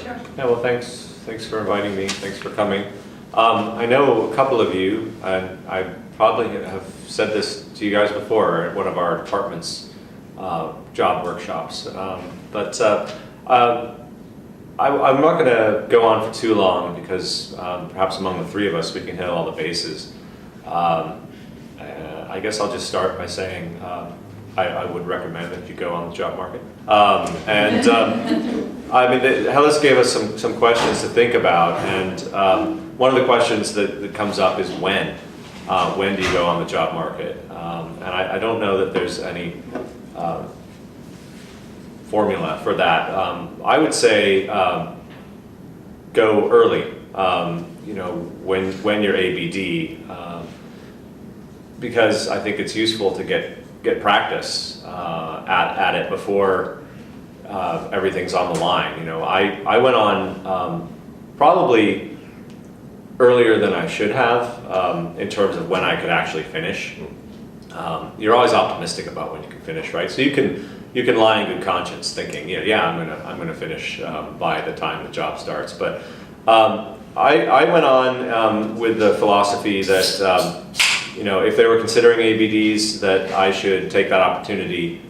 Sure. Yeah, well, thanks for inviting me. Thanks for coming. I know a couple of you, and I probably have said this to you guys before at one of our department's job workshops. I'm not going to go on for too long because perhaps among the three of us we can hit all the bases. I guess I'll just start by saying I would recommend that you go on the job market. I mean, Hellas gave us some questions to think about, and one of the questions that comes up is when. When do you go on the job market? And I don't know that there's any formula for that. I would say go early, you know, when you're ABD, because I think it's useful to get practice at it before everything's on the line. You know, I went on probably earlier than I should have in terms of when I could actually finish. You're always optimistic about when you can finish, right? So you can lie in good conscience thinking, yeah, I'm gonna finish by the time the job starts. But I went on with the philosophy that you know, if they were considering ABDs, that I should take that opportunity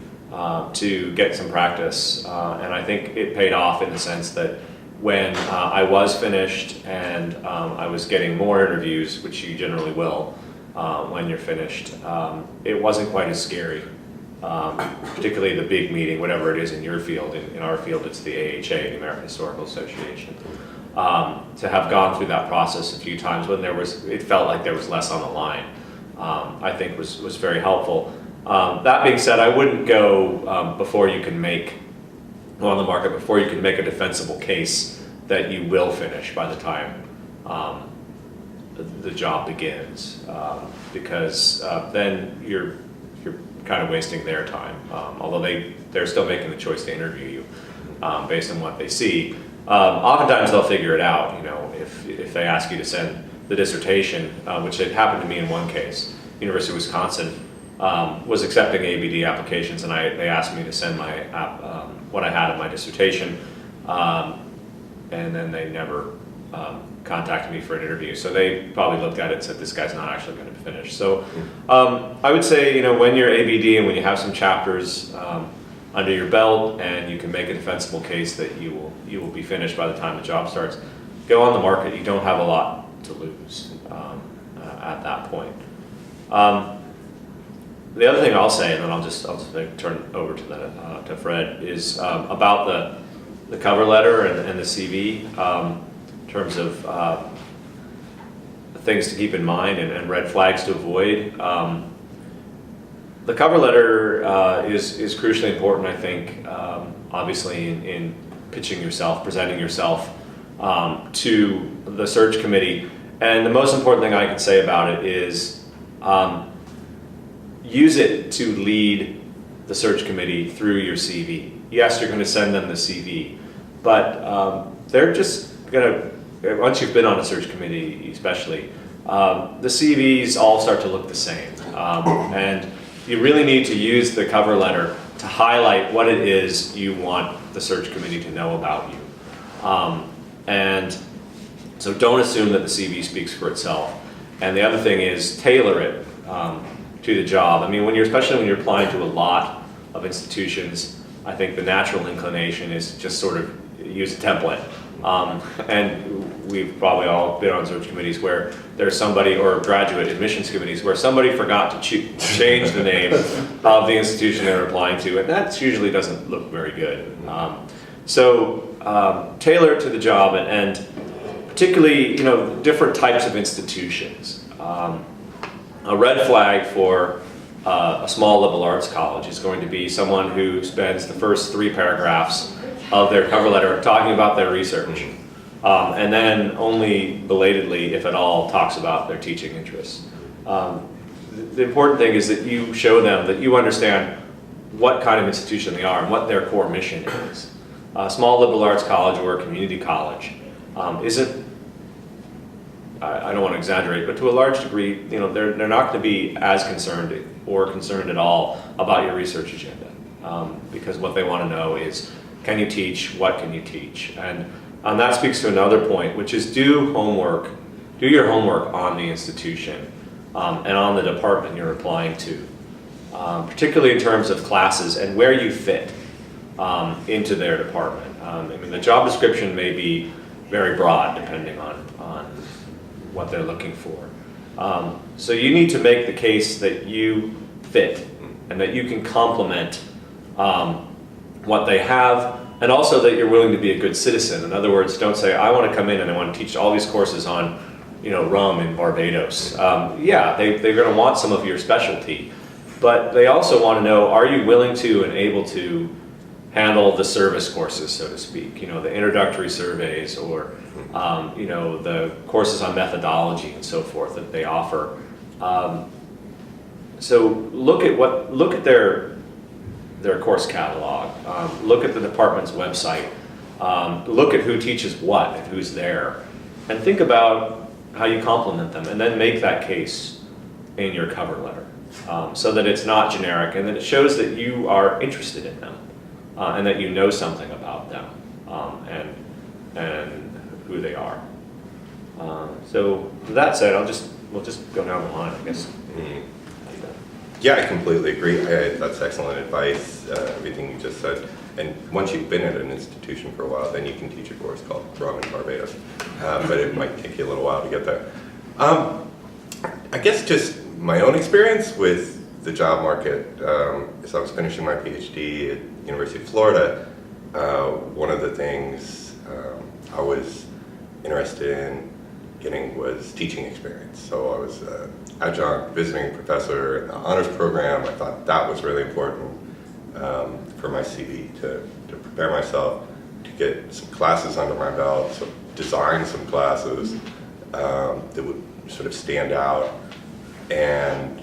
to get some practice, and I think it paid off in the sense that when I was finished and I was getting more interviews, which you generally will when you're finished, it wasn't quite as scary. Particularly the big meeting, whatever it is in your field. In our field, it's the AHA, the American Historical Association. To have gone through that process a few times when it felt like there was less on the line, I think was very helpful. That being said, I wouldn't go before you can on the market before you can make a defensible case that you will finish by the time the job begins, because then you're kind of wasting their time, although they're still making the choice to interview you based on what they see. Oftentimes they'll figure it out. You know, if they ask you to send the dissertation, which had happened to me in one case. University of Wisconsin was accepting ABD applications, and they asked me to send my what I had in my dissertation, and then they never contacted me for an interview. So they probably looked at it and said, this guy's not actually going to finish. So I would say, you know, when you're ABD and when you have some chapters under your belt and you can make a defensible case that you will be finished by the time the job starts, go on the market. You don't have a lot to lose at that point. The other thing I'll say, and then I'll just turn over to Fred, is about the cover letter and the CV. In terms of things to keep in mind and red flags to avoid. The cover letter is crucially important, I think, obviously in pitching yourself, presenting yourself to the search committee. And the most important thing I can say about it is use it to lead the search committee through your CV. Yes, you're going to send them the CV, but they're just going to, once you've been on a search committee especially, the CVs all start to look the same. And you really need to use the cover letter to highlight what it is you want the search committee to know about you. And so don't assume that the CV speaks for itself. And the other thing is tailor it to the job. I mean, especially when you're applying to a lot of institutions, I think the natural inclination is just sort of use a template. And we've probably all been on search committees where there's somebody, or graduate admissions committees, where somebody forgot to change the name of the institution they're applying to, and that usually doesn't look very good. So tailor it to the job, and particularly, you know, different types of institutions. A red flag for a small liberal arts college is going to be someone who spends the first 3 paragraphs of their cover letter talking about their research, and then only belatedly, if at all, talks about their teaching interests. The important thing is that you show them that you understand what kind of institution they are and what their core mission is. A small liberal arts college or a community college isn't, I don't want to exaggerate, but to a large degree, you know, they're not going to be as concerned at all about your research agenda, because what they want to know is, can you teach? What can you teach? And That speaks to another point, which is do your homework on the institution and on the department you're applying to, particularly in terms of classes and where you fit into their department. I mean, the job description may be very broad depending on what they're looking for. So you need to make the case that you fit and that you can complement what they have, and also that you're willing to be a good citizen. In other words, don't say, I want to come in and I want to teach all these courses on, rum in Barbados. Yeah, they're going to want some of your specialty, but they also want to know, are you willing to and able to handle the service courses, so to speak, the introductory surveys, or the courses on methodology and so forth that they offer. So look at their course catalog, look at the department's website, look at who teaches what and who's there, and think about how you complement them, and then make that case in your cover letter, so that it's not generic and that it shows that you are interested in them, and that you know something about them, and who they are. So with that said, we'll just go down the line, I guess. Yeah, I completely agree. That's excellent advice, everything you just said. And once you've been at an institution for a while, then you can teach a course called Rum in Barbados. But it might take you a little while to get there. I guess just my own experience with the job market, as I was finishing my PhD at University of Florida, one of the things I was interested in getting was teaching experience. So I was an adjunct visiting professor in the honors program. I thought that was really important for my CV to prepare myself, to get some classes under my belt, so design some classes that would sort of stand out, and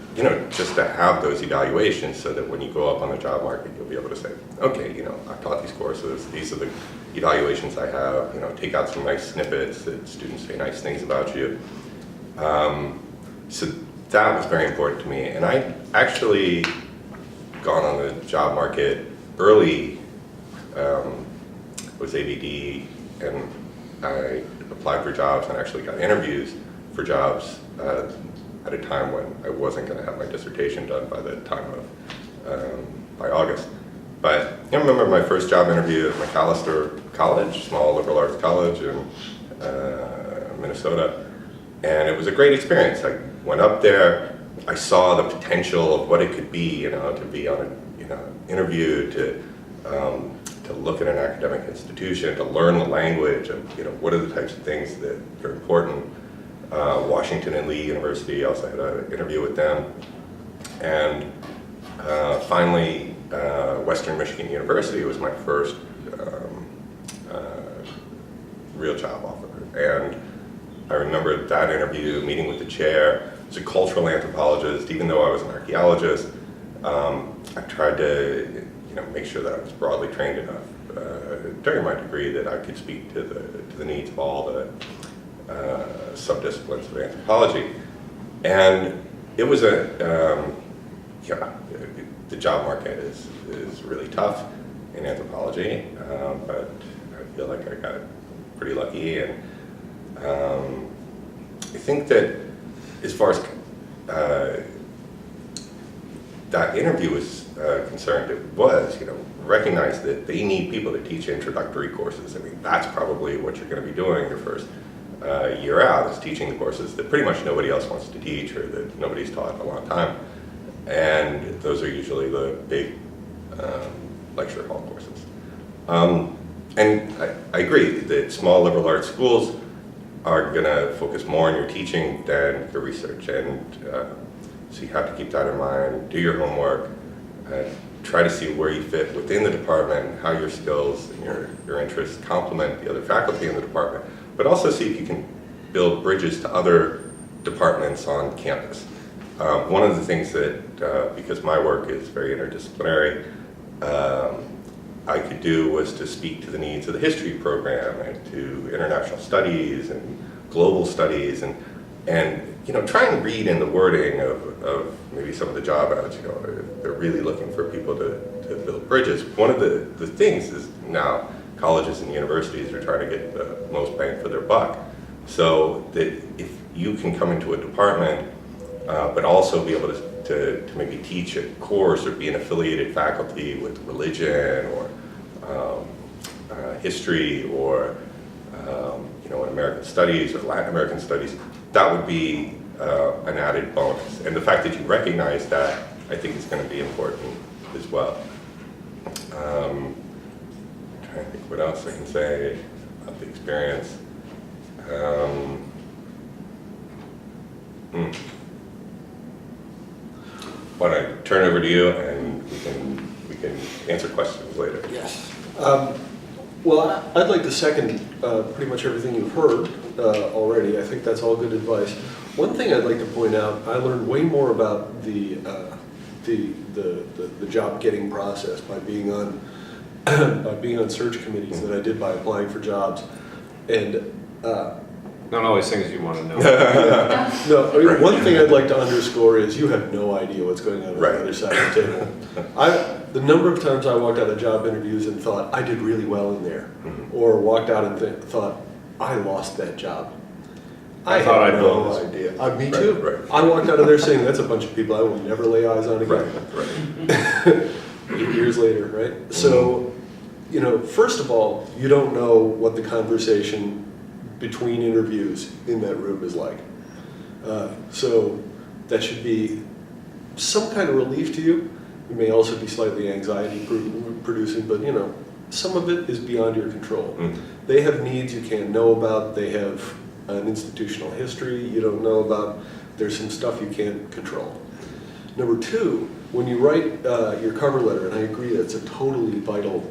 just to have those evaluations so that when you go up on the job market, you'll be able to say, okay, I've taught these courses, these are the evaluations I have, take out some nice snippets that students say nice things about you. So that was very important to me, and I actually gone on the job market early, was ABD, and I applied for jobs and actually got interviews for jobs at a time when I wasn't going to have my dissertation done by the time of, by August. But I remember my first job interview at Macalester College, small liberal arts college in Minnesota, and it was a great experience. I went up there, I saw the potential of what it could be, to be on an interview, to look at an academic institution, to learn the language, and what are the types of things that are important. Washington and Lee University, I also had an interview with them, and finally Western Michigan University was my first real job offer. And I remember that interview, meeting with the chair. As a cultural anthropologist, even though I was an archaeologist, I tried to make sure that I was broadly trained enough during my degree that I could speak to the needs of all the subdisciplines of anthropology. And it was the job market is really tough in anthropology, but I feel like I got pretty lucky, and I think that as far as that interview was concerned, it was, recognize that they need people to teach introductory courses. I mean, that's probably what you're going to be doing your first year out, is teaching the courses that pretty much nobody else wants to teach, or that nobody's taught in a long time. And those are usually the big lecture hall courses. And I agree that small liberal arts schools are going to focus more on your teaching than your research, and so you have to keep that in mind. Do your homework, try to see where you fit within the department, how your skills and your interests complement the other faculty in the department, but also see if you can build bridges to other departments on campus. One of the things that, because my work is very interdisciplinary, I could do was to speak to the needs of the history program, and to international studies and global studies, and try and read in the wording of maybe some of the job ads. They're really looking for people to build bridges. One of the things is now colleges and universities are trying to get the most bang for their buck. So that if you can come into a department, but also be able to maybe teach a course or be an affiliated faculty with religion or history or American studies or Latin American studies, that would be an added bonus. And the fact that you recognize that, I think, is going to be important as well. I'm trying to think what else I can say about the experience. Why don't I turn over to you, and we can answer questions later. Yes. Well, I'd like to second pretty much everything you've heard already. I think that's all good advice. One thing I'd like to point out, I learned way more about the job getting process by being on search committees than I did by applying for jobs. And Not always things you want to know. no, I mean, one thing I'd like to underscore is you have no idea what's going on the other side of the table. The number of times I walked out of job interviews and thought, I did really well in there, or walked out and thought, I lost that job. I thought had I'd no blown idea. Me too. Right. I walked out of there saying, that's a bunch of people I will never lay eyes on again. Right. 8 years later, right? So, first of all, you don't know what the conversation between interviews in that room is like. So that should be some kind of relief to you. It may also be slightly anxiety producing, but some of it is beyond your control. They have needs you can't know about. They have an institutional history you don't know about. There's some stuff you can't control. Number two, when you write your cover letter, and I agree that's a totally vital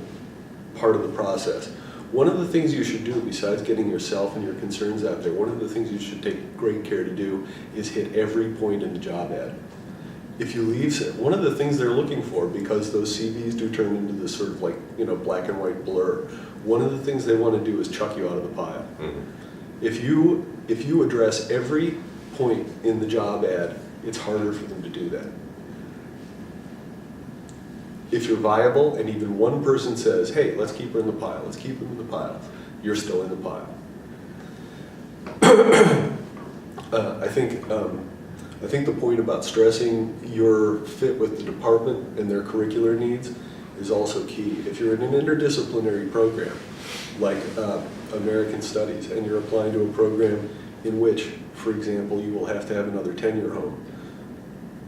part of the process, one of the things you should do, besides getting yourself and your concerns out there, one of the things you should take great care to do is hit every point in the job ad. If you leave, one of the things they're looking for, because those CVs do turn into this sort of black and white blur, one of the things they want to do is chuck you out of the pile. If you address every point in the job ad, it's harder for them to do that. If you're viable and even one person says, hey, let's keep her in the pile, let's keep him in the pile, you're still in the pile. I think the point about stressing your fit with the department and their curricular needs is also key. If you're in an interdisciplinary program, like American Studies, and you're applying to a program in which, for example, you will have to have another tenure home,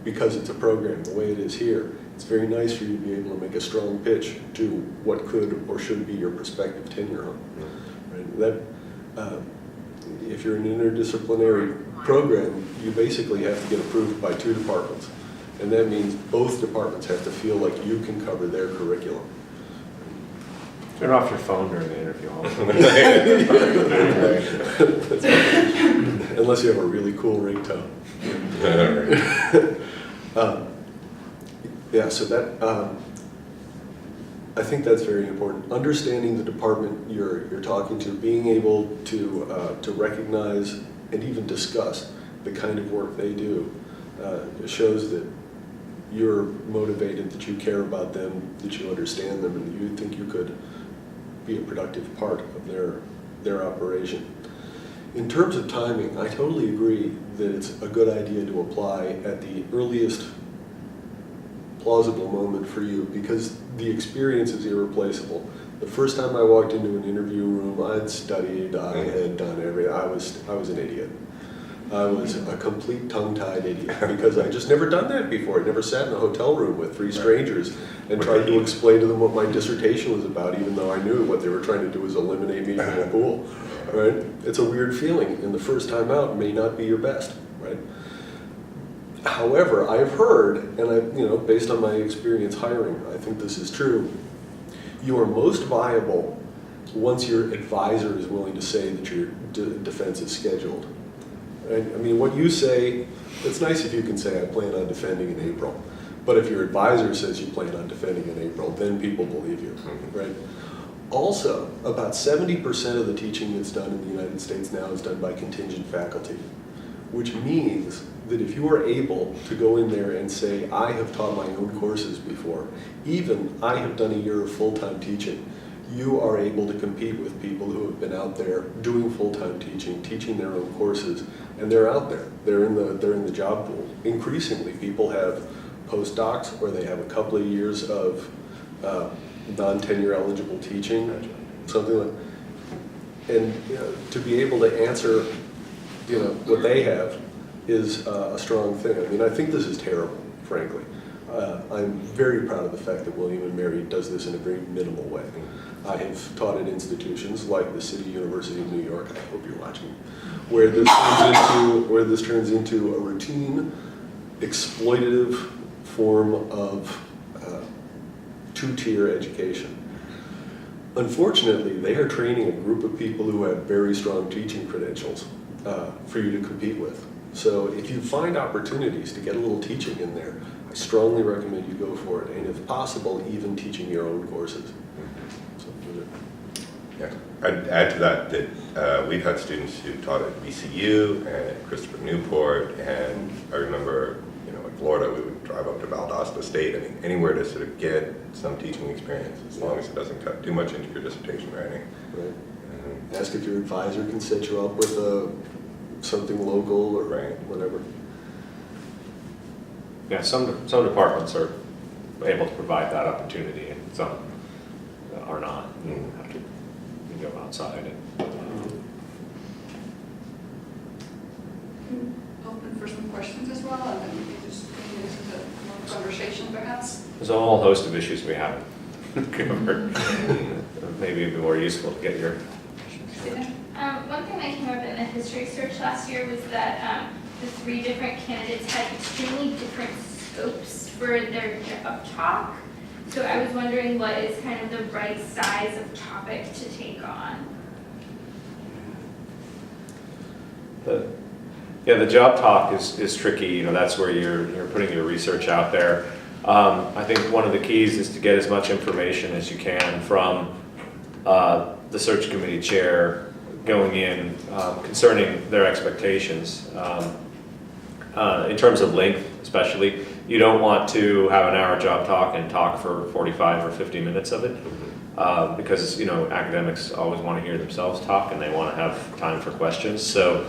because it's a program the way it is here, it's very nice for you to be able to make a strong pitch to what could or should be your prospective tenure home. Right? If you're in an interdisciplinary program, you basically have to get approved by 2 departments. And that means both departments have to feel like you can cover their curriculum. Turn off your phone during the interview. Unless you have a really cool ringtone. So that I think that's very important. Understanding the department you're talking to, being able to recognize and even discuss the kind of work they do, shows that you're motivated, that you care about them, that you understand them, and that you think you could be a productive part of their operation. In terms of timing, I totally agree that it's a good idea to apply at the earliest plausible moment for you, because the experience is irreplaceable. The first time I walked into an interview room, I'd studied, I had done everything. I was an idiot. I was a complete tongue-tied idiot because I just never done that before. I never sat in a hotel room with 3 strangers and tried to explain to them what my dissertation was about, even though I knew what they were trying to do was eliminate me from the pool. Right? It's a weird feeling, and the first time out may not be your best. Right? However, I've heard, and based on my experience hiring, I think this is true. You are most viable once your advisor is willing to say that your defense is scheduled. Right? I mean, what you say, it's nice if you can say, I plan on defending in April. But if your advisor says you plan on defending in April, then people believe you, right? Also, about 70% of the teaching that's done in the United States now is done by contingent faculty, which means that if you are able to go in there and say, I have taught my own courses before, even I have done a year of full-time teaching, you are able to compete with people who have been out there doing full-time teaching, teaching their own courses, and they're out there. They're in the job pool. Increasingly, people have postdocs, or they have a couple of years of non-tenure eligible teaching, something like. And to be able to answer, what they have is a strong thing. I mean, I think this is terrible, frankly. I'm very proud of the fact that William and Mary does this in a very minimal way. I have taught at institutions like the City University of New York, I hope you're watching, where this turns into a routine, exploitative form of two-tier education. Unfortunately, they are training a group of people who have very strong teaching credentials for you to compete with. So if you find opportunities to get a little teaching in there, I strongly recommend you go for it, and if possible, even teaching your own courses. Yeah, I'd add to that we've had students who taught at VCU and Christopher Newport, and I remember, in Florida, we would drive up to Valdosta State. I mean, anywhere to sort of get some teaching experience, as long as it doesn't cut too much into your dissertation writing. Right. Ask if your advisor can set you up with something local or whatever. Yeah, some departments are able to provide that opportunity, and some are not. You have to go outside. Open for some questions as well, and then we can just continue into the more conversation perhaps. There's a whole host of issues we haven't covered. Maybe it'd be more useful to get your. One thing that came up in the history search last year was that the 3 different candidates had extremely different scopes for their job talk. So I was wondering what is kind of the right size of topic to take on. The job talk is tricky. That's where you're putting your research out there. I think one of the keys is to get as much information as you can from the search committee chair going in concerning their expectations. In terms of length, especially, you don't want to have an hour job talk and talk for 45 or 50 minutes of it, because academics always want to hear themselves talk and they want to have time for questions. So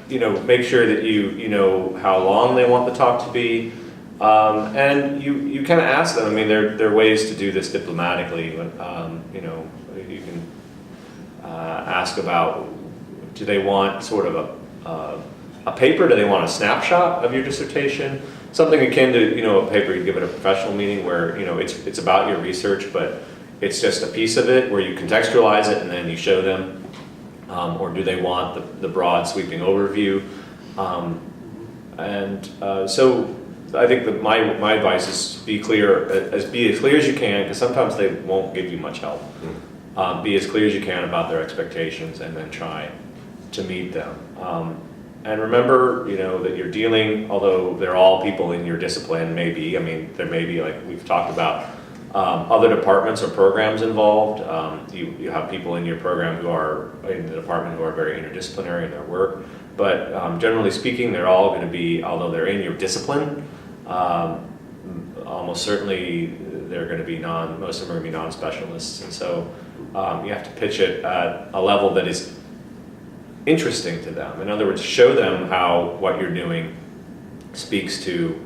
make sure that you know how long they want the talk to be, and you kind of ask them. I mean, there are ways to do this diplomatically. You can ask about, do they want sort of a paper? Do they want a snapshot of your dissertation? Something akin to a paper you give at a professional meeting where it's about your research, but it's just a piece of it where you contextualize it and then you show them. Or do they want the broad sweeping overview? So I think that my advice is be as clear as you can, because sometimes they won't give you much help. Be as clear as you can about their expectations and then try to meet them. And remember, that you're dealing, although they're all people in your discipline, there may be, like we've talked about, other departments or programs involved. You have people in your program who are in the department who are very interdisciplinary in their work, but generally speaking, they're all going to be, although they're in your discipline, almost certainly they're going to be most of them are going to be non-specialists, and so you have to pitch it at a level that is interesting to them. In other words, show them how what you're doing speaks to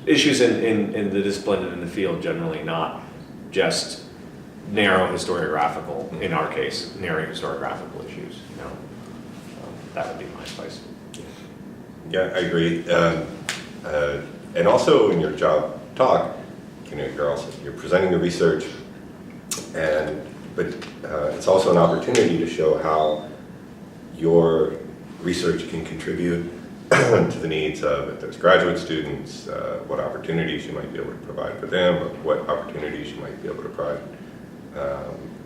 issues in the discipline and in the field generally, not just narrow historiographical, in our case, narrow historiographical issues. That would be my advice. Yeah, I agree. And also in your job talk, you're presenting the research, but it's also an opportunity to show how your research can contribute to the needs of, if there's graduate students, what opportunities you might be able to provide for them, or what opportunities you might be able to provide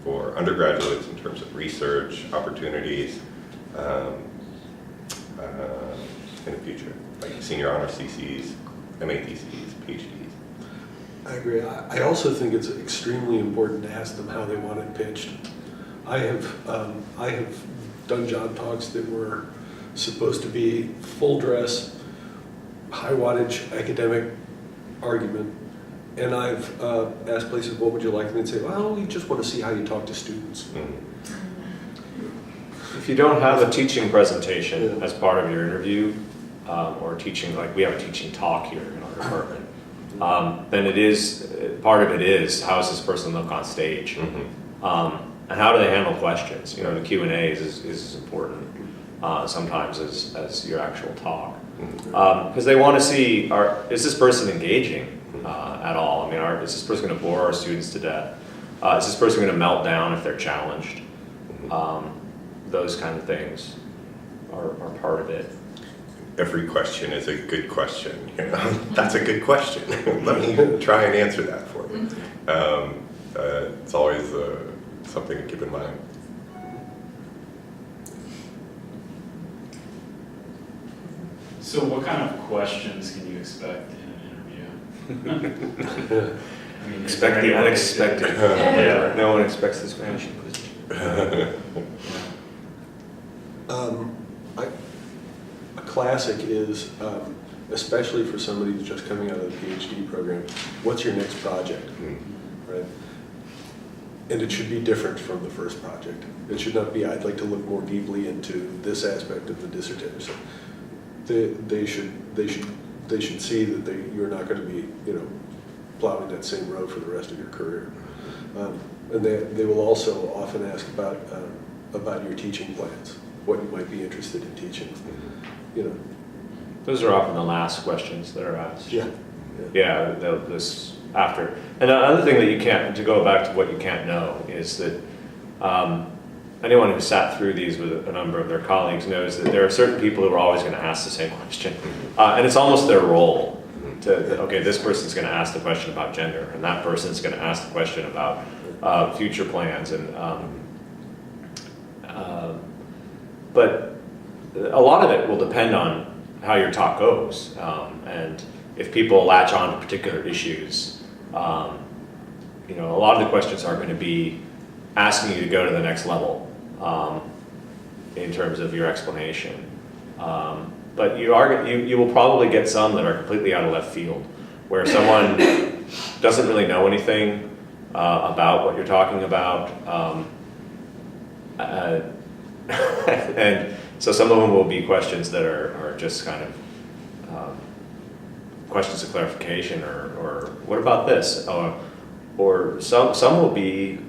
for undergraduates in terms of research opportunities in the future, like senior honor CCs, MATCs, PhDs. I agree. I also think it's extremely important to ask them how they want it pitched. I have done job talks that were supposed to be full dress, high wattage academic argument, And I've asked places, what would you like? And they'd say, well, we just want to see how you talk to students. If you don't have a teaching presentation Yeah. as part of your interview, or teaching, like we have a teaching talk here in our department, then it is, part of it is, how does this person look on stage? And how do they handle questions? You know, the Q&A is as important sometimes as your actual talk. Because they want to see, is this person engaging at all? I mean, is this person going to bore our students to death? Is this person going to melt down if they're challenged? Those kind of things are part of it. Every question is a good question. You know? That's a good question. Let me try and answer that for you. It's always something to keep in mind. So what kind of questions can you expect in an interview? I mean, is Expect there the any way unexpected. Yeah. No one expects the Spanish Inquisition. A classic is, especially for somebody who's just coming out of the PhD program, what's your next project, right? And it should be different from the first project. It should not be, I'd like to look more deeply into this aspect of the dissertation. They should see that you're not going to be, plowing that same road for the rest of your career. And they will also often ask about your teaching plans, what you might be interested in teaching. Those are often the last questions that are asked. Yeah. Yeah, this after. And another thing that you can't, to go back to what you can't know, is that anyone who sat through these with a number of their colleagues knows that there are certain people who are always going to ask the same question. And it's almost their role to, okay, this person's going to ask the question about gender, and that person's going to ask the question about future plans. But a lot of it will depend on how your talk goes. And if people latch on to particular issues, a lot of the questions are going to be asking you to go to the next level in terms of your explanation. But you will probably get some that are completely out of left field, where someone doesn't really know anything about what you're talking about. And so some of them will be questions that are just kind of questions of clarification, or what about this? Or some will be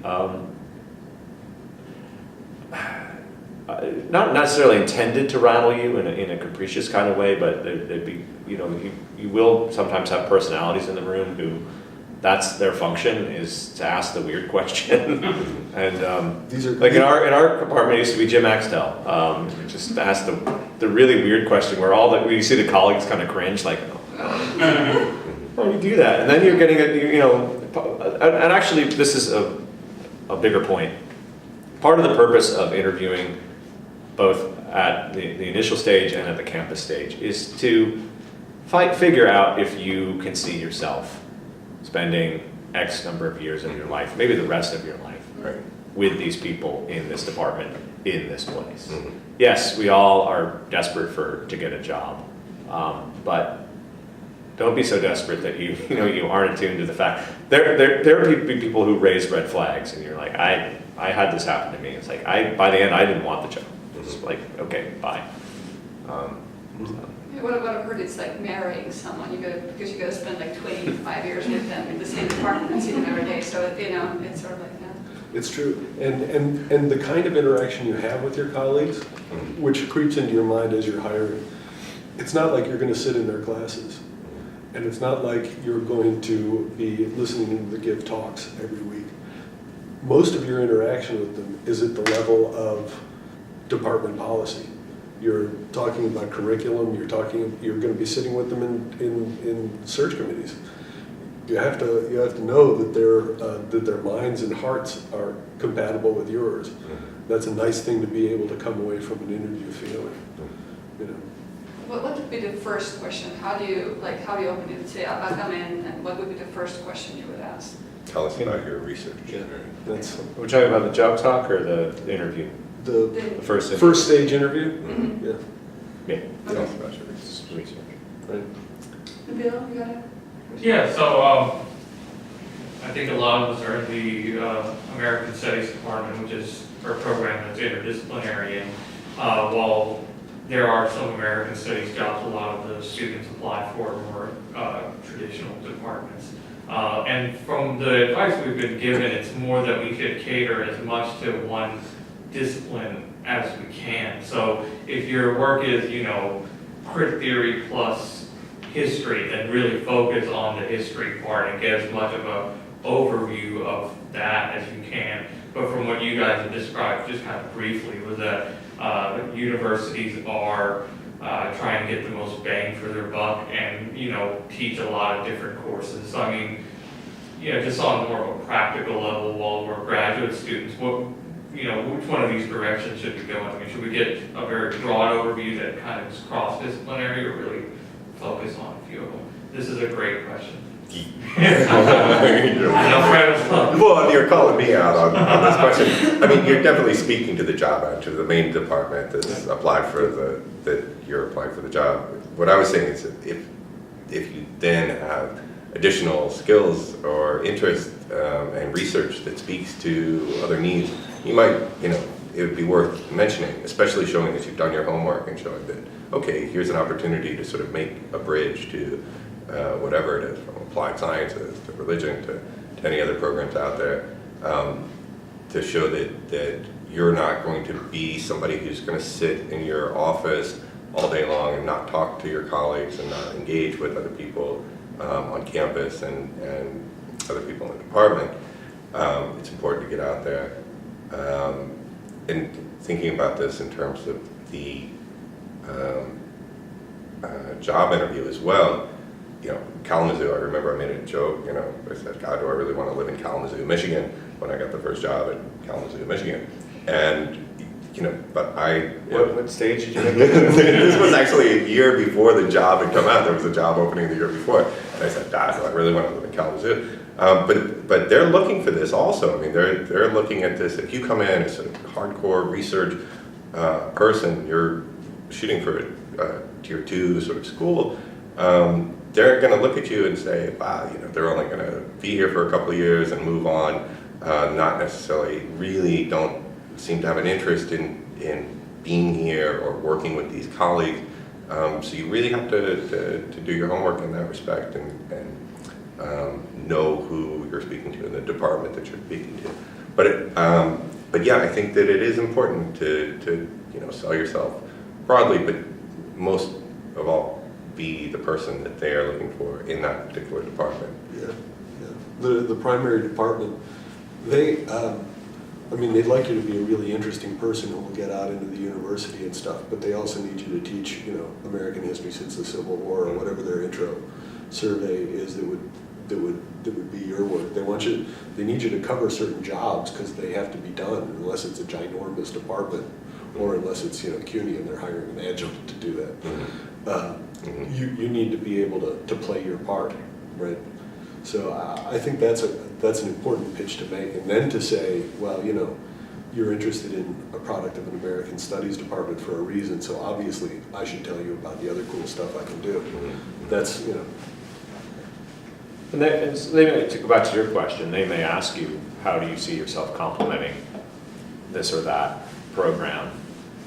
not necessarily intended to rattle you in a capricious kind of way, but they'd be, you will sometimes have personalities in the room who that's their function, is to ask the weird question. And These are like in our department, it used to be Jim Axtell. Just ask the really weird question where you see the colleagues kind of cringe, like, oh, you do that, and then you're getting and actually this is a bigger point. Part of the purpose of interviewing, both at the initial stage and at the campus stage, is to figure out if you can see yourself spending X number of years of your life, maybe the rest of your life, Right. with these people in this department, in this place. Yes, we all are desperate to get a job, but don't be so desperate that you aren't attuned to the fact. There are people who raise red flags, and you're like, I had this happen to me. It's like, by the end, I didn't want the job. It's like, okay, bye. What I've heard is like marrying someone, because you gotta spend like 25 years with them in the same department and see them every day, so it's sort of like that. It's true, and the kind of interaction you have with your colleagues, which creeps into your mind as you're hiring, it's not like you're going to sit in their classes, and it's not like you're going to be listening to them give talks every week. Most of your interaction with them is at the level of department policy. You're talking about curriculum. You're going to be sitting with them in search committees. You have to know that their minds and hearts are compatible with yours. That's a nice thing to be able to come away from an interview feeling. What would be the first question? How do you open it? Say, I come in, and what would be the first question you would ask? Tell us about your research. Yeah, that's We're talking about the job talk or the interview? the The first interview. first stage interview. Mhm. Yeah, Yeah. Tell us about your research. Research. right. Bill, you got it? Yeah, so I think a lot of us are in the American Studies department, which is our program that's interdisciplinary. And while there are some American Studies jobs, a lot of the students apply for more traditional departments. And from the advice we've been given, it's more that we could cater as much to one discipline as we can. So if your work is, crit theory plus history, then really focus on the history part and get as much of an overview of that as you can. But from what you guys have described, just kind of briefly, was that universities are trying to get the most bang for their buck and, teach a lot of different courses. So, I mean, just on more of a practical level, while we're graduate students, which one of these directions should we go in? I mean, should we get a very broad overview that kind of is cross-disciplinary, or really focus on a few of them? This is a great question. Well, you're calling me out on this question. I mean, you're definitely speaking to the job ad, to the main department that's applied for that you're applying for the job. What I was saying is that if you then have additional skills or interest and research that speaks to other needs, you might, it would be worth mentioning, especially showing that you've done your homework and showing that, okay, here's an opportunity to sort of make a bridge to whatever it is, from applied sciences to religion to any other programs out there, to show that you're not going to be somebody who's going to sit in your office all day long and not talk to your colleagues and not engage with other people on campus and other people in the department. It's important to get out there. And thinking about this in terms of the job interview as well, Kalamazoo, I remember I made a joke, I said, God, do I really want to live in Kalamazoo, Michigan, when I got the first job at Kalamazoo, Michigan. And, but What stage did you make? This was actually a year before the job had come out. There was a job opening the year before. And I said, God, do I really want to live in Kalamazoo? But they're looking for this also. I mean, they're looking at this. If you come in as a hardcore research person, you're shooting for a tier 2 sort of school, they're going to look at you and say, wow, they're only going to be here for a couple of years and move on, not necessarily really don't seem to have an interest in being here or working with these colleagues. So you really have to do your homework in that respect and know who you're speaking to in the department that you're speaking to. But yeah, I think that it is important to sell yourself broadly, but most of all, be the person that they are looking for in that particular department. Yeah. The primary department, they'd like you to be a really interesting person who will get out into the university and stuff, but they also need you to teach, American history since the Civil War or whatever their intro survey is that would be your work. They need you to cover certain jobs because they have to be done unless it's a ginormous department or unless it's, CUNY and they're hiring an adjunct to do that. You need to be able to play your part, right? So I think that's an important pitch to make, and then to say, well, you're interested in a product of an American Studies department for a reason, so obviously I should tell you about the other cool stuff I can do. That's, And they may, to go back to your question, they may ask you, how do you see yourself complementing this or that program?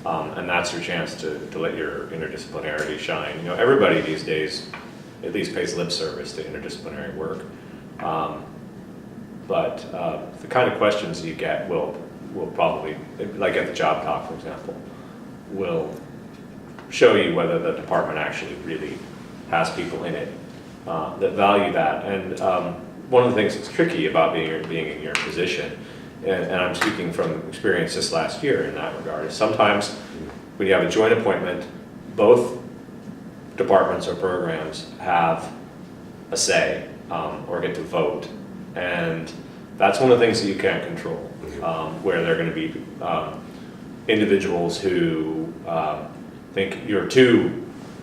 And that's your chance to let your interdisciplinarity shine. Everybody these days at least pays lip service to interdisciplinary work. But the kind of questions you get will probably, like at the job talk, for example, will show you whether the department actually really has people in it that value that. And one of the things that's tricky about being in your position, and I'm speaking from experience this last year in that regard, is sometimes when you have a joint appointment, both departments or programs have a say or get to vote. And that's one of the things that you can't control, where there are going to be individuals who think you're too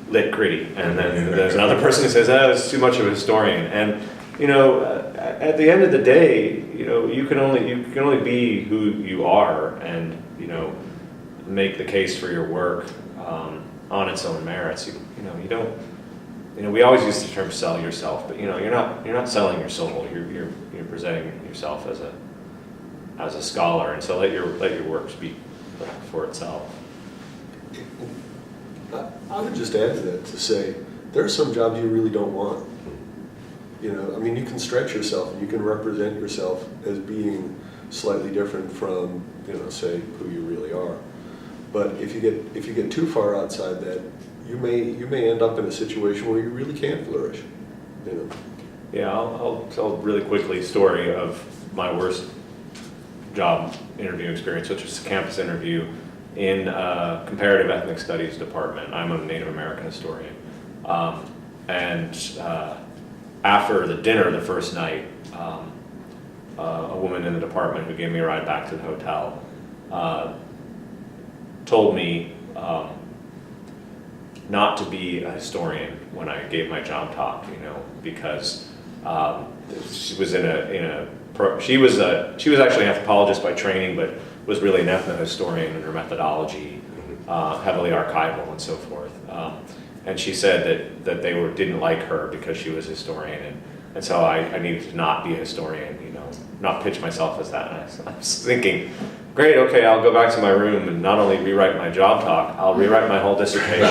lit gritty, and then there's another person who says, it's too much of a historian. And at the end of the day, you can only be who you are, and make the case for your work on its own merits. You don't. we always use the term sell yourself, but you're not selling your soul. You're presenting yourself as a scholar, and so let your work speak for itself. I would just add to that to say, there are some jobs you really don't want. You can stretch yourself and you can represent yourself as being slightly different from, say, who you really are. But if you get too far outside that, you may end up in a situation where you really can't flourish. Yeah, I'll tell really quickly a story of my worst job interview experience, which was a campus interview in a comparative ethnic studies department. I'm a Native American historian. After the dinner the first night, a woman in the department who gave me a ride back to the hotel told me not to be a historian when I gave my job talk, because she was she was actually an anthropologist by training, but was really an ethnohistorian in her methodology, heavily archival and so forth. And she said that they didn't like her because she was a historian, and so I needed to not be a historian, not pitch myself as that. And I was thinking, great, okay, I'll go back to my room and not only rewrite my job talk, I'll rewrite my whole dissertation.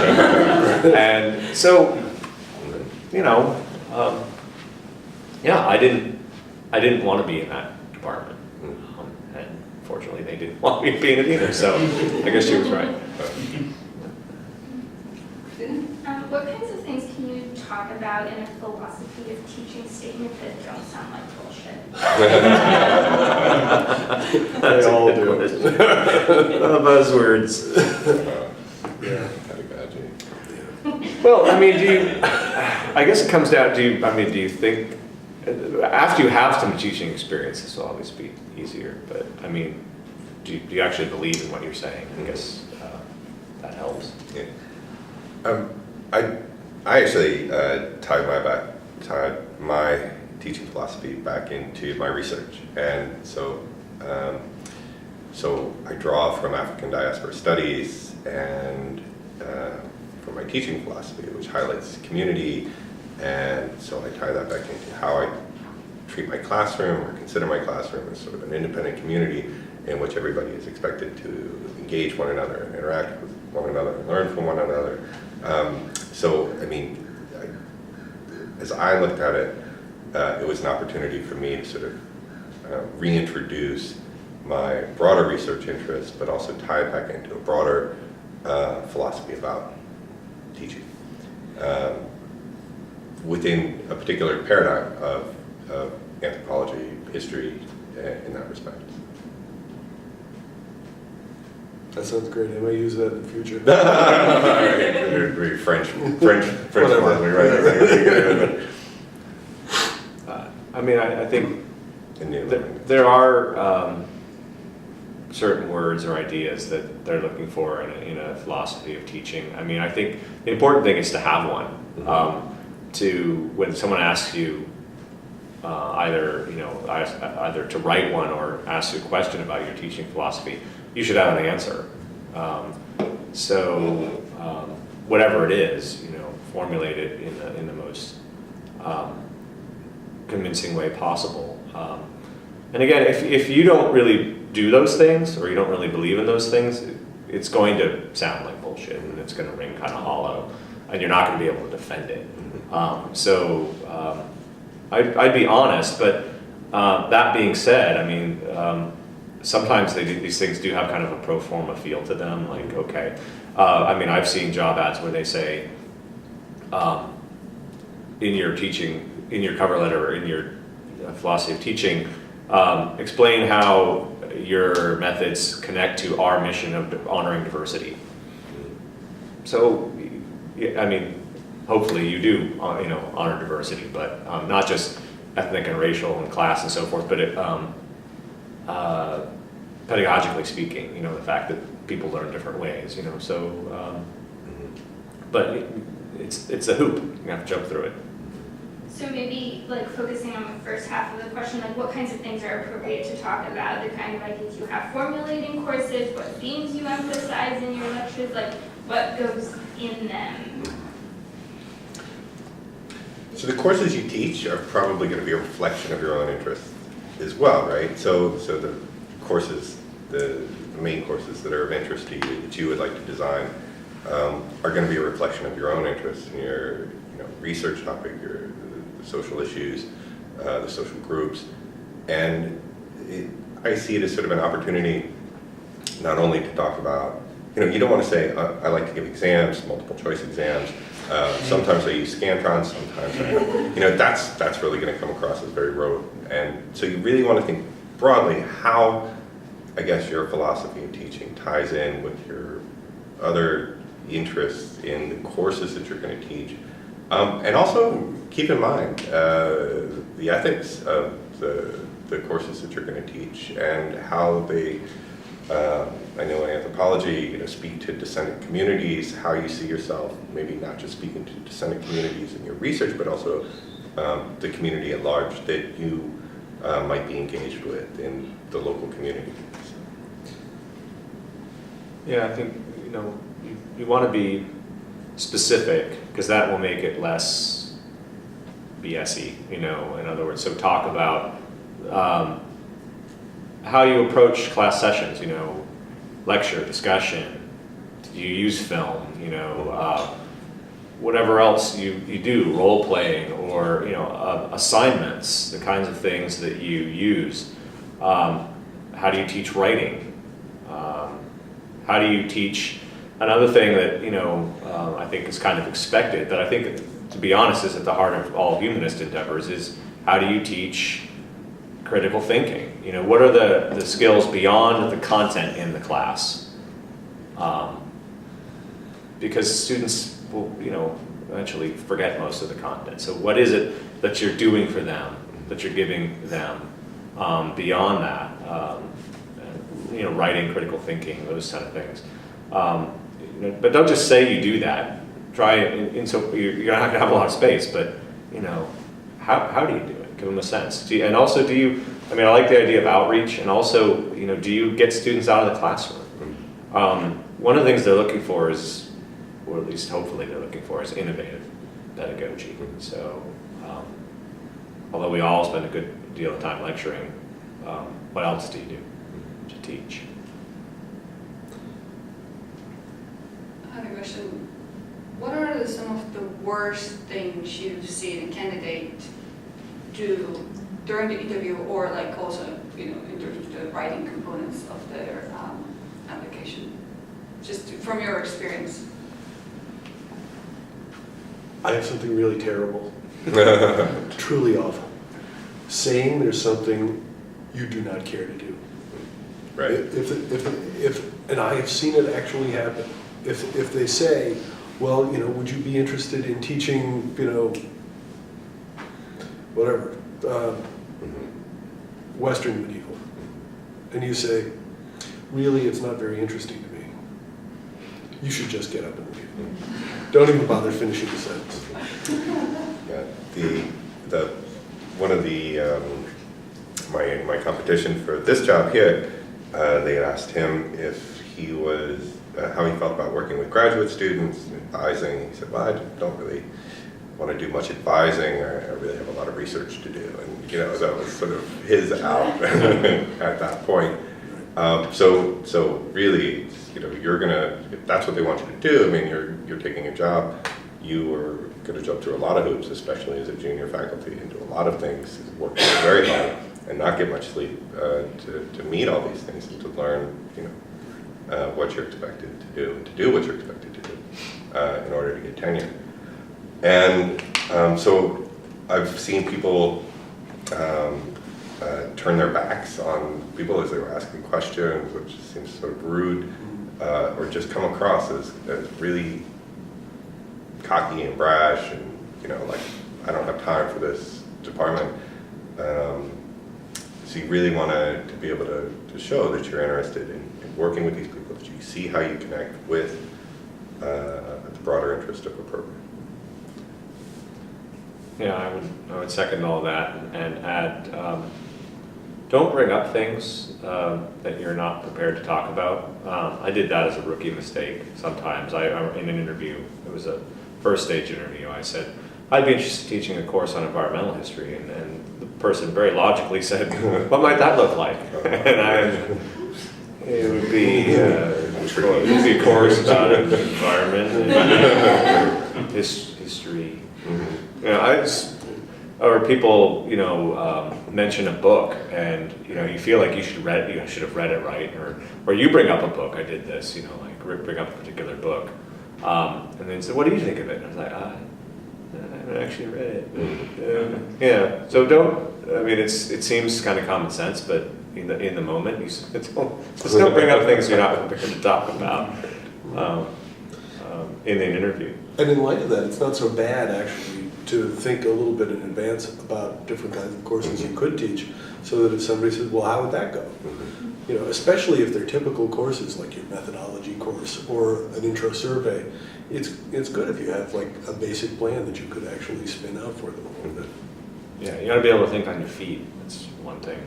And so, I didn't want to be in that department, and fortunately they didn't want me to be in it either. So I guess she was right. What kinds of things can you talk about in a philosophy of teaching statement that don't sound like bullshit? That's They all a good do. question. Buzzwords. Yeah. Yeah. Well, I guess it comes down to, do you think, after you have some teaching experience, this will always be easier, but do you actually believe in what you're saying? I guess that helps. Yeah. I actually tied my teaching philosophy back into my research, and so I draw from African diaspora studies and from my teaching philosophy, which highlights community, and so I tie that back into how I treat my classroom or consider my classroom as sort of an independent community in which everybody is expected to engage one another and interact with one another and learn from one another. As I looked at it, it was an opportunity for me to sort of reintroduce my broader research interests, but also tie it back into a broader philosophy about teaching within a particular paradigm of anthropology, history, in that respect. That sounds great. I may use that in the future. French philosophy, right? I think there are certain words or ideas that they're looking for in a philosophy of teaching. I think the important thing is to have one. When someone asks you either to write one or ask you a question about your teaching philosophy, you should have an answer. Whatever it is, formulate it in the most convincing way possible. And again, if you don't really do those things, or you don't really believe in those things, it's going to sound like bullshit, and it's going to ring kind of hollow, and you're not going to be able to defend it. I'd be honest, but that being said, sometimes these things do have kind of a pro forma feel to them, like, okay. I've seen job ads where they say, in your cover letter or in your philosophy of teaching, explain how your methods connect to our mission of honoring diversity. So, hopefully you do, honor diversity, but not just ethnic and racial and class and so forth, but pedagogically speaking, the fact that people learn different ways, but it's a hoop. You have to jump through it. So maybe focusing on the first half of the question, what kinds of things are appropriate to talk about, the kind of ideas you have formulating courses, what themes you emphasize in your lectures, what goes in them? So the courses you teach are probably going to be a reflection of your own interests as well, right? So the courses, the main courses that are of interest to you, that you would like to design, are going to be a reflection of your own interests and your research topic, the social issues, the social groups. And I see it as sort of an opportunity not only to talk about, you don't want to say, I like to give exams, multiple choice exams. Sometimes I use Scantrons, sometimes that's really going to come across as very rote. And so you really want to think broadly how, I guess, your philosophy of teaching ties in with your other interests in the courses that you're going to teach. And also keep in mind the ethics of the courses that you're going to teach and how they, I know in anthropology, speak to descendant communities, how you see yourself, maybe not just speaking to descendant communities in your research, but also the community at large that you might be engaged with in the local community. Yeah, I think, you want to be specific, because that will make it less BS-y, in other words. So talk about how you approach class sessions, lecture, discussion, do you use film, whatever else you do, role playing, or assignments, the kinds of things that you use. How do you teach writing? How do you teach? Another thing that I think is kind of expected, but I think, to be honest, is at the heart of all humanist endeavors, is how do you teach critical thinking? What are the skills beyond the content in the class? Because students will, eventually forget most of the content. So what is it that you're doing for them, that you're giving them beyond that? Writing, critical thinking, those kind of things. But don't just say you do that. Try it, and so you're not gonna have a lot of space, but how do you do it? Give them a sense. And also, I like the idea of outreach, and also, do you get students out of the classroom? One of the things they're looking for is, or at least hopefully they're looking for, is innovative pedagogy. So, although we all spend a good deal of time lecturing, what else do you do to teach? I have a question. What are some of the worst things you've seen a candidate do during the interview, or also in terms of the writing components of their application, just from your experience? I have something really terrible, truly awful. Saying there's something you do not care to do. Right. If and I have seen it actually happen. If they say, well, would you be interested in teaching, whatever, Western medieval, and you say, really, it's not very interesting to me. You should just get up and leave. Don't even bother finishing the sentence. Yeah, one of the my competition for this job here, they had asked him if he was how he felt about working with graduate students and advising. He said, well, I don't really want to do much advising. I really have a lot of research to do. And that was sort of his out at that point. So really, you're gonna, if that's what they want you to do, you're taking a job, you are gonna jump through a lot of hoops, especially as a junior faculty, and do a lot of things, work very hard, and not get much sleep to meet all these things and to learn, what you're expected to do, and to do what you're expected to do in order to get tenure. And so I've seen people turn their backs on people as they were asking questions, which seems sort of rude, or just come across as really cocky and brash, and I don't have time for this department. So you really want to be able to show that you're interested in working with these people, that you see how you connect with the broader interest of a program. Yeah, I would second all that and add, don't bring up things that you're not prepared to talk about. I did that as a rookie mistake sometimes. In an interview, it was a first stage interview, I said, I'd be interested in teaching a course on environmental history, and the person very logically said, what might that look like? And it would be a course about environment and history. You know, or people, you know, mention a book, and you know, you feel like you should have read it, right? Or you bring up a book. I did this, you know, like bring up a particular book, and then say, "What do you think of it?" And I was like, I haven't actually read it. Yeah. So I mean, it seems kind of common sense, but in the moment, you just don't bring up things you're not prepared to talk about in an interview. And in light of that, it's not so bad actually to think a little bit in advance about different kinds of courses you could teach, so that if somebody says, well, how would that go? You know, especially if they're typical courses like your methodology course or an intro survey, it's good if you have like a basic plan that you could actually spin out for them a little bit. Yeah, you got to be able to think on your feet. That's one thing.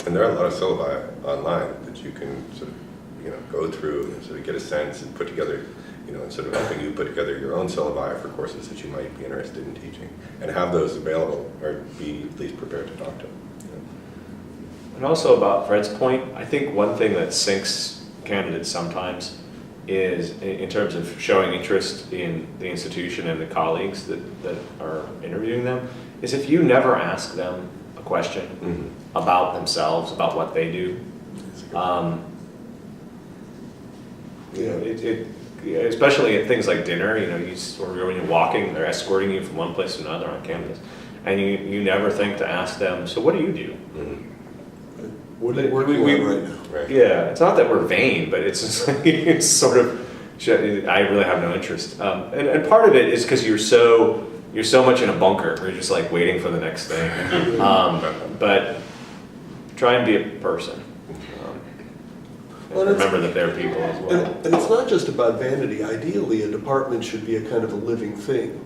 And there are a lot of syllabi online that you can sort of, you know, go through and sort of get a sense and put together, you know, instead of helping you put together your own syllabi for courses that you might be interested in teaching, and have those available, or be at least prepared to talk to them. You know. And also about Fred's point, I think one thing that sinks candidates sometimes is in terms of showing interest in the institution and the colleagues that are interviewing them, is if you never ask them a question about themselves, about what they do. You know, especially at things like dinner, you know, or when you're walking, they're escorting you from one place to another on campus, and you never think to ask them, so what do you do? What are you working on right now? Right. Yeah, it's not that we're vain, but it's just like, it's sort of, I really have no interest. And part of it is because you're so much in a bunker, you're just like waiting for the next thing. But try and be a person. Well, remember that they're people as well. And it's not just about vanity. Ideally, a department should be a kind of a living thing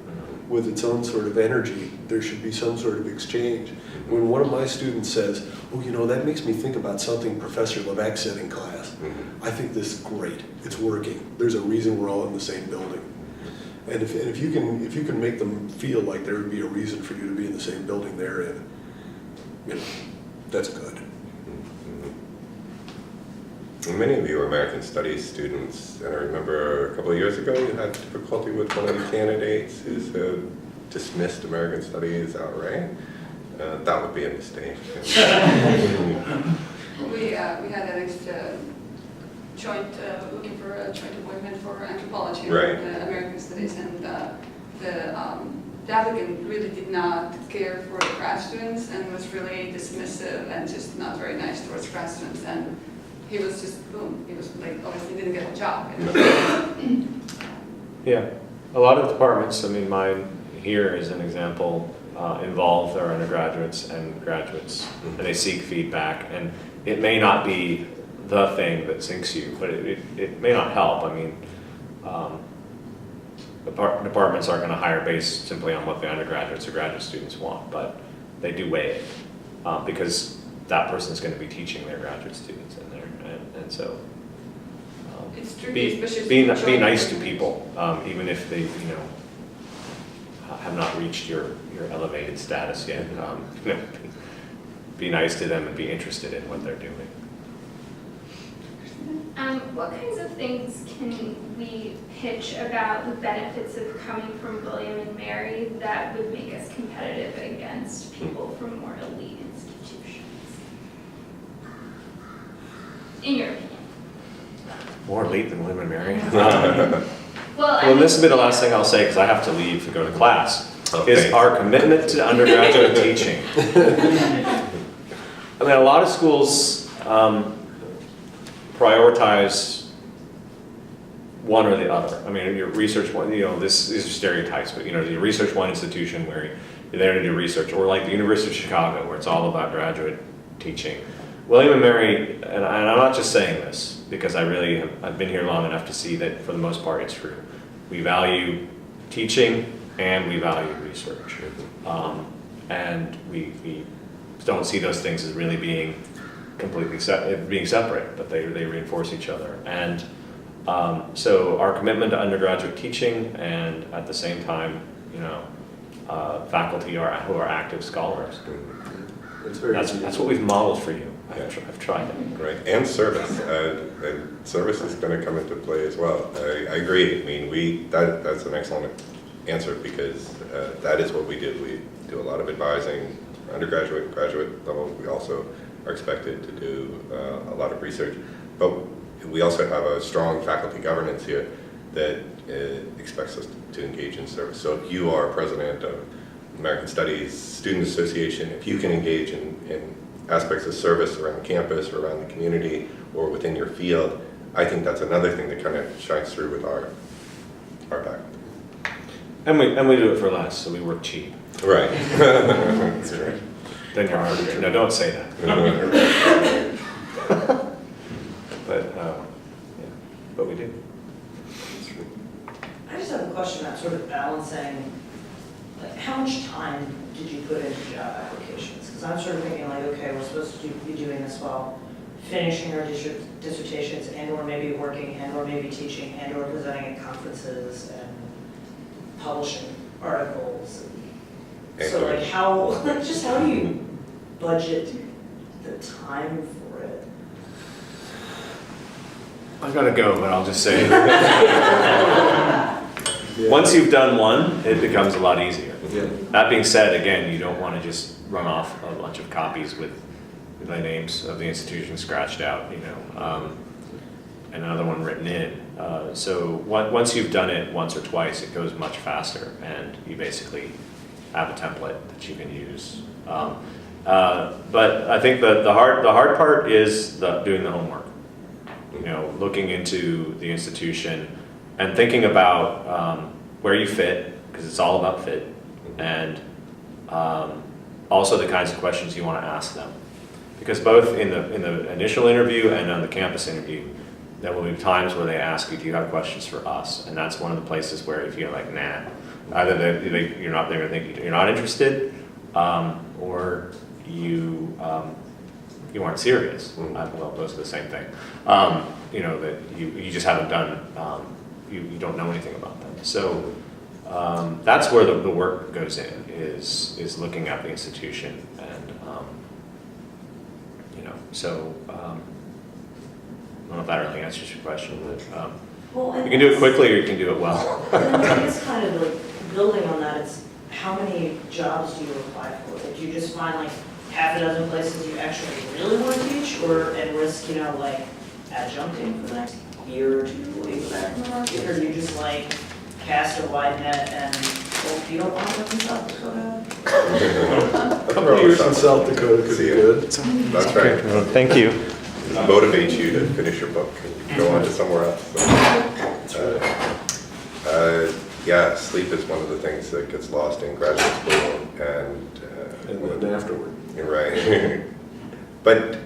with its own sort of energy. There should be some sort of exchange. When one of my students says, oh, you know, that makes me think about something Professor Levesque said in class. I think this is great. It's working. There's a reason we're all in the same building. And if you can make them feel like there would be a reason for you to be in the same building they're in, you know, that's good. And many of you are American Studies students, and I remember a couple of years ago you had difficulty with one of the candidates who said dismissed American Studies outright. That would be a mistake. We had an joint, looking for a joint appointment for Anthropology Right. and American Studies, and the applicant really did not care for the grad students and was really dismissive and just not very nice towards grad students, and he was just, boom, he was like, obviously didn't get a job. Yeah, a lot of departments, I mean, mine here is an example, involve their undergraduates and graduates, and they seek feedback, and it may not be the thing that sinks you, but it may not help. I mean, departments aren't going to hire based simply on what the undergraduates or graduate students want, but they do weigh it, because that person's going to be teaching their graduate students in there, and so It's tricky, especially be joint nice to appointments. people, even if they, you know, have not reached your elevated status yet. You know, be nice to them and be interested in what they're doing. What kinds of things can we pitch about the benefits of coming from William and Mary that would make us competitive against people from more elite institutions? In your opinion. More elite than William and Mary. Well, This will be the last thing I'll say because I have to leave to go to class. Okay. Is our commitment to undergraduate teaching. I mean, a lot of schools prioritize one or the other. I mean, your research one, you know, these are stereotypes, but you know, your research one institution where you're there to do research, or like the University of Chicago where it's all about graduate teaching. William and Mary, and I'm not just saying this because I've been here long enough to see that for the most part it's true. We value teaching and we value research. And we don't see those things as really being completely being separate, but they reinforce each other. And so our commitment to undergraduate teaching and at the same time faculty who are active scholars. It's very That's what we've modeled for you. Yeah. I've tried it. Right, and service. And service is going to come into play as well. I agree. I mean, that's an excellent answer because that is what we do. We do a lot of advising, undergraduate and graduate level. We also are expected to do a lot of research. But we also have a strong faculty governance here that expects us to engage in service. So if you are president of American Studies Student Association, if you can engage in aspects of service around campus or around the community or within your field, I think that's another thing that kind of shines through with our faculty. And we do it for less, so we work cheap. Right. That's right. Then you're arbitrary. No, don't say that. But we do. I just have a question about sort of balancing, like how much time did you put into job applications? Because I'm sort of thinking like, okay, we're supposed to be doing this while finishing our dissertations and or maybe working and or maybe teaching and or presenting at conferences and publishing articles. So like how do you budget the time for it? I gotta go, but I'll just say, once you've done one, it becomes a lot easier. Yeah. That being said, again, you don't want to just run off a bunch of copies with the names of the institution scratched out, and another one written in. So once you've done it once or twice, it goes much faster, and you basically have a template that you can use. But I think the hard part is doing the homework. Looking into the institution and thinking about where you fit, because it's all about fit, and also the kinds of questions you want to ask them. Because both in the initial interview and on the campus interview, there will be times where they ask you, do you have questions for us? And that's one of the places where if you're like, nah, either they're going to think you're not interested, or you aren't serious. Well, those are the same thing. That you just haven't done, you don't know anything about them. So that's where the work goes in, is looking at the institution, and so I don't know if that really answers your question, but you can do it quickly or you can do it well. It's kind of like building on that. It's how many jobs do you apply for? Did you just find like half a dozen places you actually really want to teach, and risk like adjuncting for the next year or two while you go back in the market, or do you just like cast a wide net and hope you don't want to live in South Dakota? A couple of years in South Dakota could be good. That's right. Thank you. Motivate you to finish your book and go on to somewhere else. Yeah, sleep is one of the things that gets lost in graduate school, and then afterward. You're right. But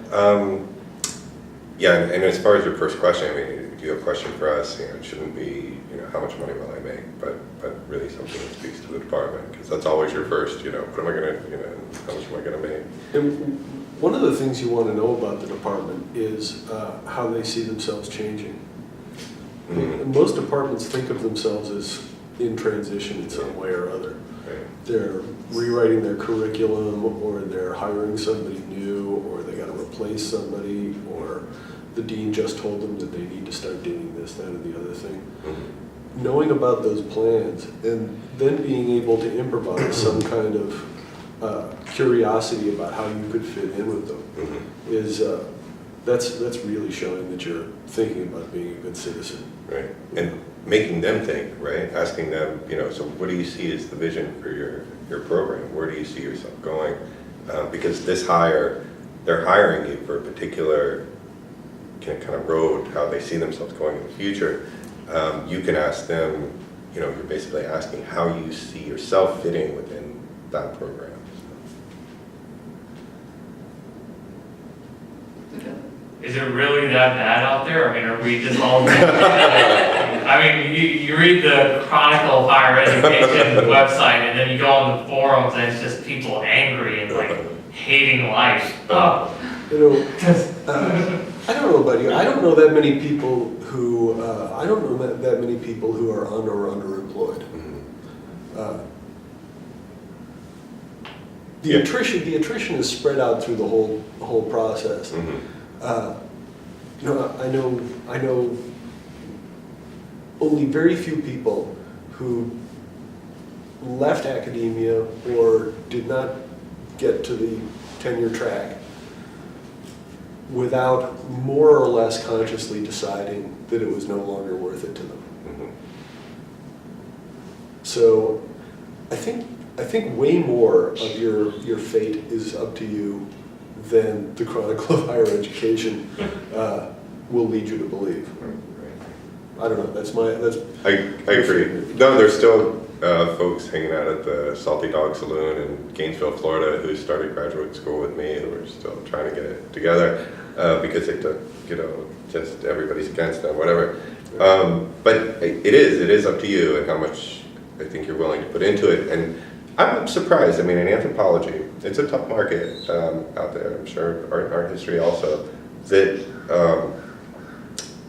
yeah, and as far as your first question, I mean, if you have a question for us, it shouldn't be, how much money will I make, but really something that speaks to the department, because that's always your first, what am I going to, how much am I going to make? And one of the things you want to know about the department is how they see themselves changing. Mm-hmm. Most departments think of themselves as in transition in some way or other. Right. They're rewriting their curriculum, or they're hiring somebody new, or they got to replace somebody, or the dean just told them that they need to start doing this, that, or the other thing. Mm-hmm. Knowing about those plans and then being able to improvise some kind of curiosity about how you could fit in with them Mm-hmm. is that's really showing that you're thinking about being a good citizen. Right, and making them think, right? Asking them, so what do you see as the vision for your program? Where do you see yourself going? Because they're hiring you for a particular kind of road, how they see themselves going in the future. You can ask them, you're basically asking how you see yourself fitting within that program. Is it really that bad out there? I mean, are we just all... I mean, you read the Chronicle of Higher Education website, and then you go on the forums, and it's just people angry and like hating life. I don't know about you. I don't know that many people who are un or underemployed. Mm-hmm. The Yeah. attrition is spread out through the whole process. You know, I know only very few people who left academia or did not get to the tenure track without more or less consciously deciding that it was no longer worth it to them. So I think way more of your fate is up to you than the Chronicle of Higher Education will lead you to believe. I don't know, I agree. No, there's still folks hanging out at the Salty Dog Saloon in Gainesville, Florida, who started graduate school with me, who are still trying to get it together because they took, just everybody's against them, whatever. But it is up to you and how much I think you're willing to put into it. And I'm surprised. I mean, in anthropology, it's a tough market out there. I'm sure art history also, that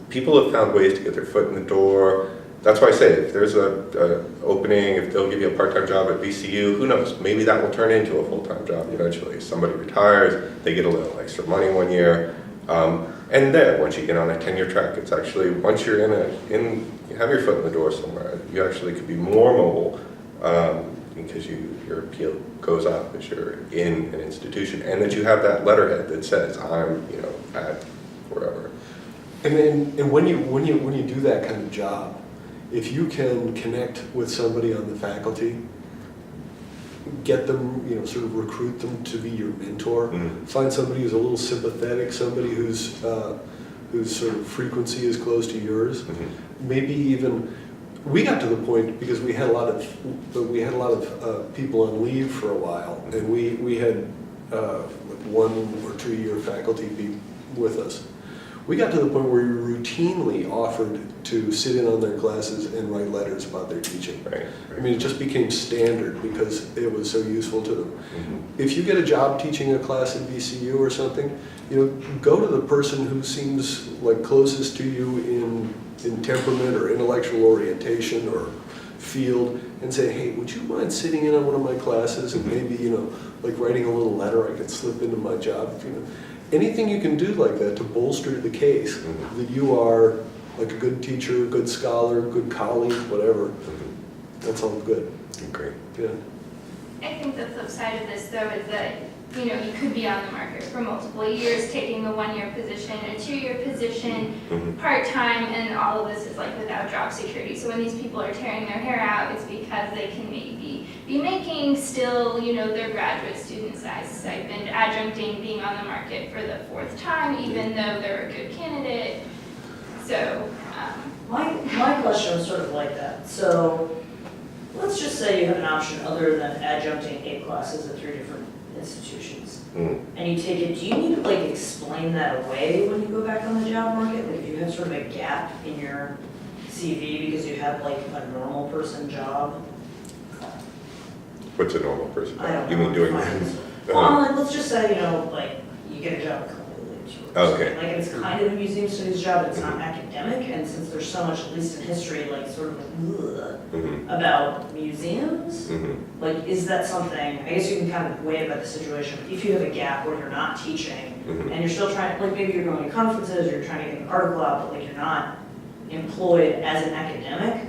people have found ways to get their foot in the door. That's why I say, if there's a opening, if they'll give you a part-time job at VCU, who knows? Maybe that will turn into a full-time job eventually. Somebody retires, they get a little extra money one year, and then once you get on a tenure track, it's actually, once you're you have your foot in the door somewhere, you actually could be more mobile because your appeal goes up as you're in an institution, and that you have that letterhead that says, I'm, at wherever. and when you do that kind of job, if you can connect with somebody on the faculty, get them, sort of recruit them to be your mentor, find somebody who's a little sympathetic, somebody whose sort of frequency is close to yours, maybe even. We got to the point because we had a lot of people on leave for a while, and we had 1 or 2 year faculty be with us. We got to the point where we routinely offered to sit in on their classes and write letters about their teaching. Right. I mean, it just became standard because it was so useful to them. If you get a job teaching a class at VCU or something, go to the person who seems like closest to you in temperament or intellectual orientation or field and say, hey, would you mind sitting in on one of my classes and maybe, like writing a little letter I could slip into my job? Anything you can do like that to bolster the case that you are like a good teacher, good scholar, good colleague, whatever, that's all good. Great. Yeah. I think the flip side of this, though, is that, you could be on the market for multiple years, taking a 1-year position, a 2-year position, part-time, and all of this is like without job security. So when these people are tearing their hair out, it's because they can maybe be making still, their graduate student size stipend, adjuncting, being on the market for the 4th time, even though they're a good candidate. So, My question was sort of like that. So let's just say you have an option other than adjuncting 8 classes at 3 different institutions, and you take it. Do you need to explain that away when you go back on the job market? Like if you have sort of a gap in your CV because you have a normal person job? What's a normal person? I don't You know. mean doing Well, let's just say you get a job at Okay. it's kind of a museum studies job, it's not academic, and since there's so much, at least in history, about museums, is that something, I guess you can kind of weigh about the situation, if you have a gap where you're not teaching, and you're still trying, maybe you're going to conferences, or you're trying to get an article out, but you're not employed as an academic,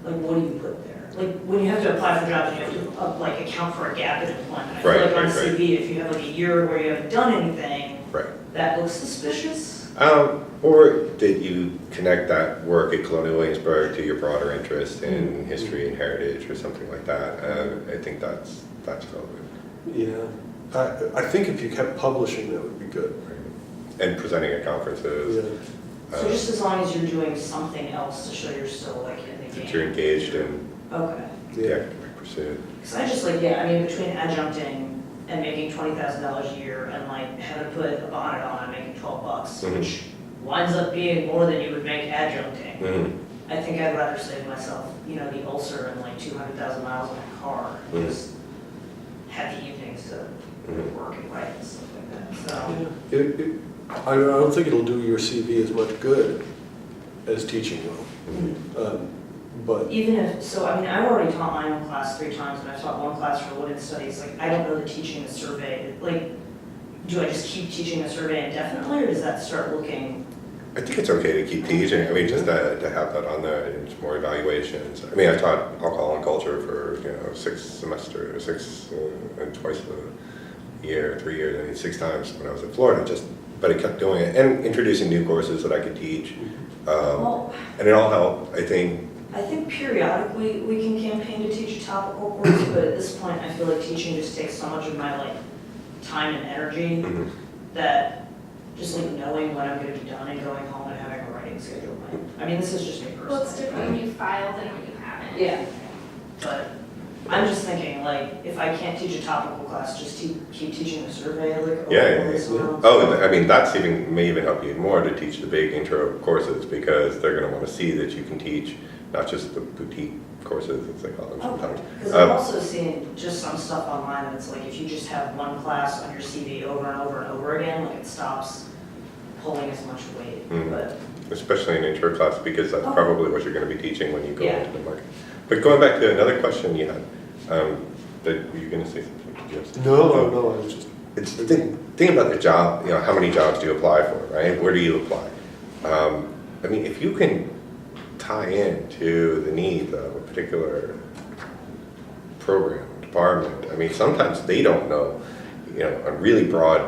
what do you put there? When you have to apply for jobs, you have to account for a gap in employment. I feel like on CV, if you have a year where you haven't done anything, that looks suspicious. Or that you connect that work at Colonial Williamsburg to your broader interest in history and heritage or something like that. I think that's relevant. Yeah. I think if you kept publishing, that would be good. And presenting at conferences. Yeah. So just as long as you're doing something else to show you're still in the game. That you're engaged in Okay. the academic pursuit. Because I just between adjuncting and making $20,000 a year and having to put a bonnet on and making $12, which winds up being more than you would make adjuncting. I think I'd rather save myself, the ulcer and 200,000 miles in a car, and just have the evenings to work and write and stuff like that. So. I don't think it'll do your CV as much good as teaching will. But Even if, so, I mean, I've already taught my own class 3 times, and I've taught one class for women's studies, like, I don't know that teaching the survey, like, do I just keep teaching the survey indefinitely, or does that start looking? I think it's okay to keep teaching. I mean, just to have that on there, and more evaluations. I mean, I taught alcohol and culture for 6 semesters, and twice a year, 3 years. I mean, 6 times when I was in Florida. But I kept doing it and introducing new courses that I could teach, Well, and it all helped. I think. periodically we can campaign to teach a topical course, but at this point, I feel like teaching just takes so much of my, like, time and energy Mhm. that just, like, knowing when I'm gonna be done and going home and having a writing schedule. I mean, this is just me personally. Well, it's different when you file than when you haven't. Yeah, but I'm just thinking, like, if I can't teach a topical class, just keep teaching the survey, like, Yeah. this around. Oh, I mean, may even help you more to teach the big intro courses, because they're going to want to see that you can teach not just the boutique courses, as they call them sometimes. Because I'm also seeing just some stuff online that's like, if you just have one class on your CV over and over and over again, like, it stops pulling as much weight, Mhm. but. Especially in intro class, because that's Oh. probably what you're going to be teaching when you go Yeah. into the market. But going back to another question you had, that were you going to say something? Did you have something? no, I was just, It's the thing about the job, how many jobs do you apply for, right? Where do you apply? I mean, if you can tie in to the needs of a particular program, department, I mean, sometimes they don't know, a really broad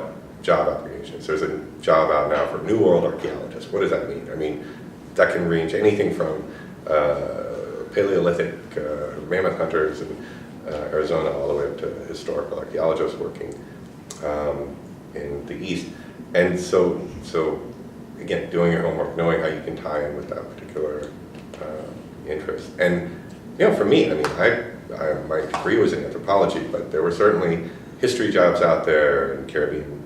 job applications. There's a job out now for New World archaeologists. What does that mean? I mean, that can range anything from Paleolithic mammoth hunters in Arizona all the way up to historical archaeologists working in the East. And so again, doing your homework, knowing how you can tie in with that particular interest. And for me, I mean, my degree was in anthropology, but there were certainly history jobs out there in Caribbean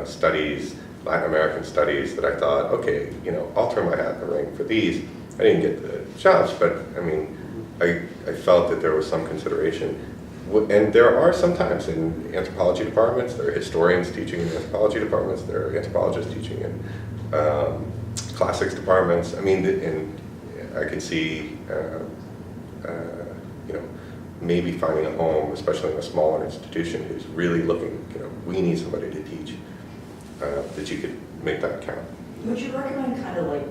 studies, Latin American studies, that I thought, okay, I'll throw my hat in the ring for these. I didn't get the jobs, but I mean, I felt that there was some consideration. And there are sometimes in anthropology departments, there are historians teaching in anthropology departments, there are anthropologists teaching in classics departments. I mean, and I could see, maybe finding a home, especially in a smaller institution who's really looking, we need somebody to teach, that you could make that count. Would you recommend kind of like,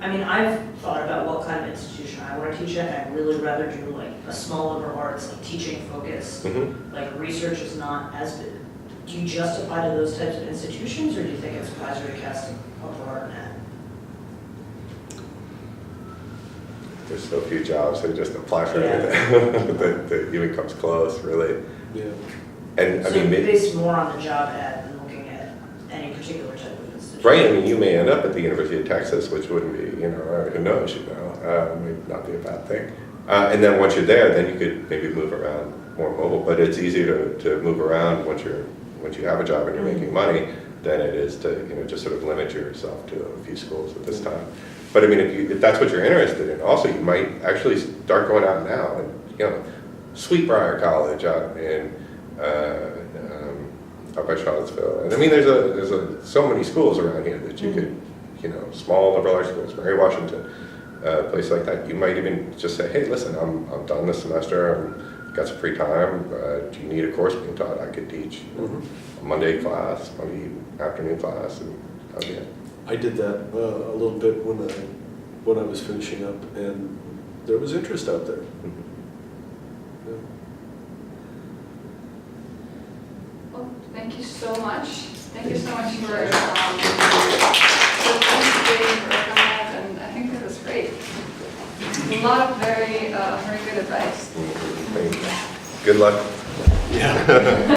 I mean, I've thought about what kind of institution I want to teach at, and I'd really rather do like a small liberal arts, like teaching focused, Mm-hmm. like research is not as big. Do you justify to those types of institutions, or do you think it's wiser to cast a broader net? There's so few jobs, they just apply for Yeah. anything that even comes close, really. yeah. And I So mean, based more on the job ad than looking at any particular type of institution. right, I mean, you may end up at the University of Texas, which wouldn't be, who knows, may not be a bad thing. And then once you're there, then you could maybe move around more mobile, but it's easier to move around once you have a job and you're making money than it is to, just sort of limit yourself to a few schools at this time. But I mean, if that's what you're interested in, also you might actually start going out now, and Sweetbriar College out in up by Charlottesville. And I mean, there's so many schools around here that you could, small liberal arts schools, Mary Washington, place like that. You might even just say, hey, listen, I'm done this semester. I've got some free time. Do you need a course being taught? I could teach a Monday class, Monday afternoon class, and that'd be it. I did that a little bit when I was finishing up, and there was interest out there. Yeah. Well, thank you so much. Thank you so much for coming out, and I think this was great. A lot of very good advice. Good luck. Yeah.